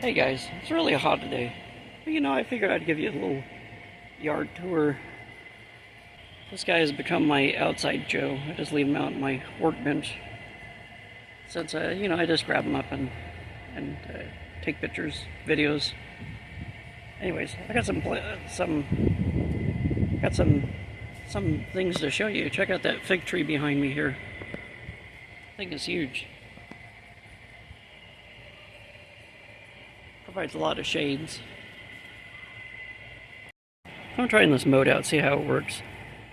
Hey guys, it's really hot today. But I figured I'd give you a little yard tour. This guy has become my outside Joe. I just leave him out on my workbench. Since, I just grab him up and take pictures, videos. Anyways, I got some things to show you. Check out that fig tree behind me here. I think it's huge. Provides a lot of shades. I'm trying this mode out, see how it works.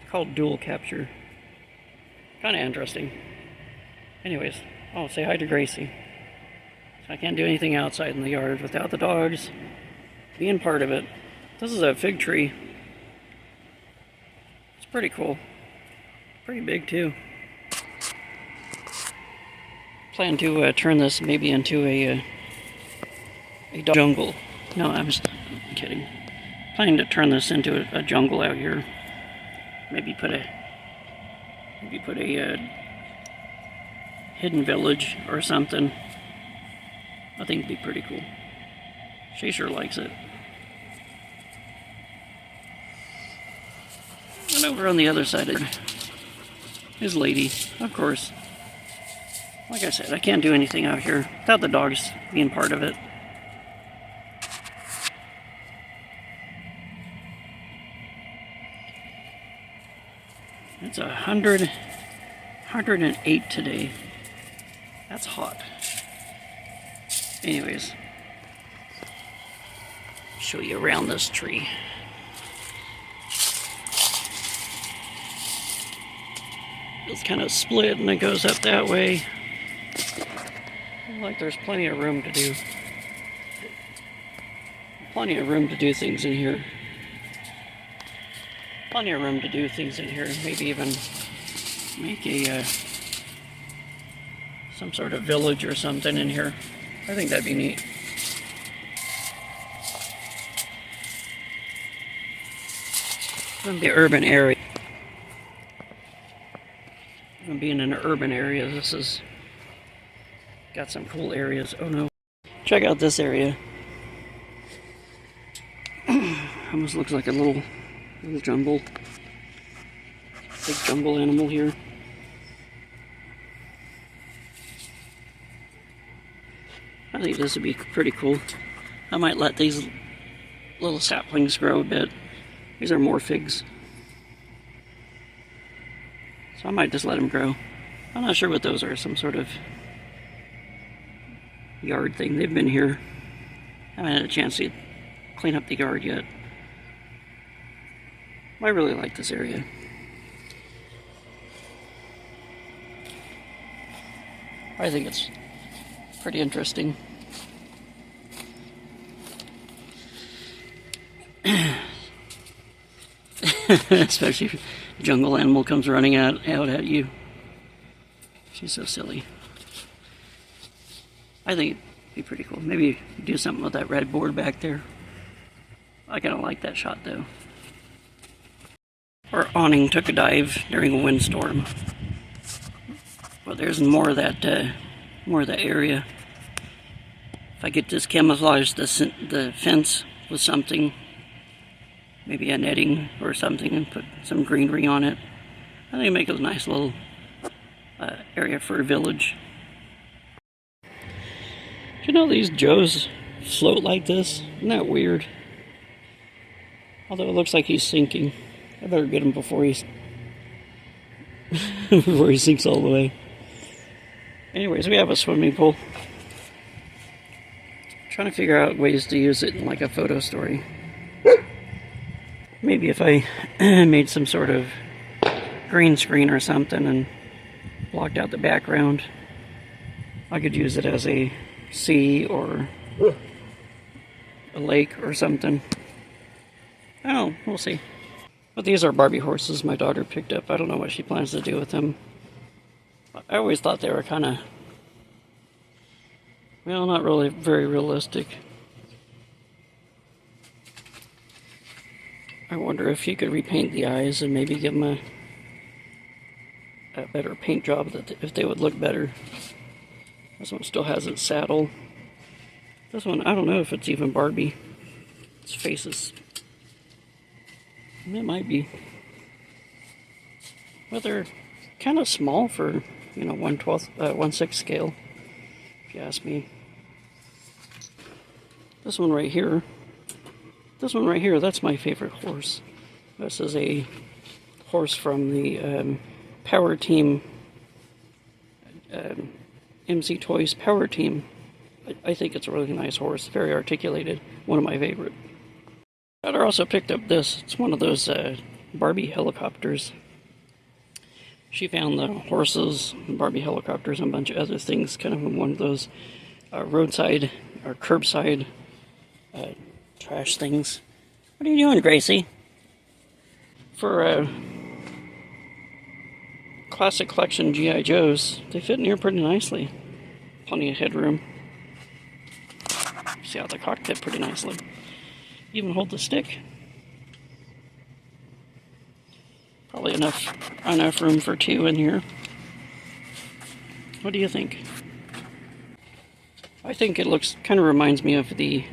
It's called dual capture. Kind of interesting. Anyways, I'll say hi to Gracie. So I can't do anything outside in the yard without the dogs being part of it. This is a fig tree. It's pretty cool. Pretty big too. Plan to turn this maybe into a jungle. No, I'm just kidding. Planning to turn this into a jungle out here. Maybe put a hidden village or something. I think it'd be pretty cool. She sure likes it. And over on the other side of his lady, of course. Like I said, I can't do anything out here without the dogs being part of it. It's 108 today. That's hot. Anyways, show you around this tree. It's kind of split and it goes up that way. Like there's plenty of room to do. Plenty of room to do things in here. Plenty of room to do things in here. Maybe even make some sort of village or something in here. I think that'd be neat. From the urban area. From being in an urban area, this has got some cool areas. Oh no. Check out this area. Almost looks like a little jungle. Big jungle animal here. I think this would be pretty cool. I might let these little saplings grow a bit. These are more figs. So I might just let them grow. I'm not sure what those are. Some sort of yard thing. They've been here. I haven't had a chance to clean up the yard yet. I really like this area. I think it's pretty interesting. Especially if a jungle animal comes running out at you. She's so silly. I think it'd be pretty cool. Maybe do something with that red board back there. I kind of like that shot though. Our awning took a dive during a windstorm. Well, there's more of that area. If I could just camouflage the fence with something, maybe a netting or something, and put some greenery on it, I think it'd make a nice little area for a village. Do you know these Joes float like this? Isn't that weird? Although it looks like he's sinking. I better get him before he sinks all the way. Anyways, we have a swimming pool. Trying to figure out ways to use it in like a photo story. Maybe if I made some sort of green screen or something and blocked out the background, I could use it as a sea or a lake or something. Oh, we'll see. But these are Barbie horses my daughter picked up. I don't know what she plans to do with them. I always thought they were kind of, well, not really very realistic. I wonder if you could repaint the eyes and maybe give them a better paint job, if they would look better. This one still has its saddle. This one, I don't know if it's even Barbie. Its face is... It might be. Well, they're kind of small for, you know, 1/6 scale, if you ask me. This one right here, that's my favorite horse. This is a horse from the Power Team, MC Toys Power Team. I think it's a really nice horse, very articulated, one of my favorite. I also picked up this. It's one of those Barbie helicopters. She found the horses, Barbie helicopters, and a bunch of other things, kind of in one of those roadside or curbside trash things. What are you doing, Gracie? For classic collection G.I. Joes, they fit in here pretty nicely. Plenty of headroom. See out the cockpit pretty nicely. Even hold the stick. Probably enough room for two in here. What do you think? I think it looks, kind of reminds me of the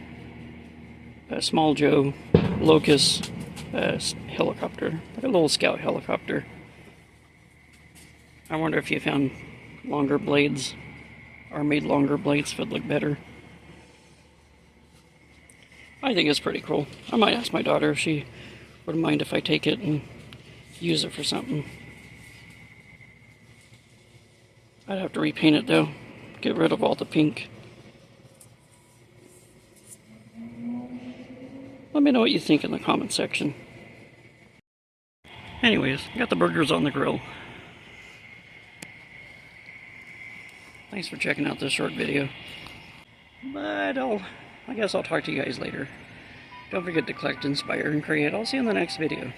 Small Joe Locust helicopter, like a little scout helicopter. I wonder if you found longer blades, or made longer blades would look better. I think it's pretty cool. I might ask my daughter if she wouldn't mind if I take it and use it for something. I'd have to repaint it though. Get rid of all the pink. Let me know what you think in the comment section. Anyways, got the burgers on the grill. Thanks for checking out this short video. But I guess I'll talk to you guys later. Don't forget to collect, inspire, and create. I'll see you in the next video.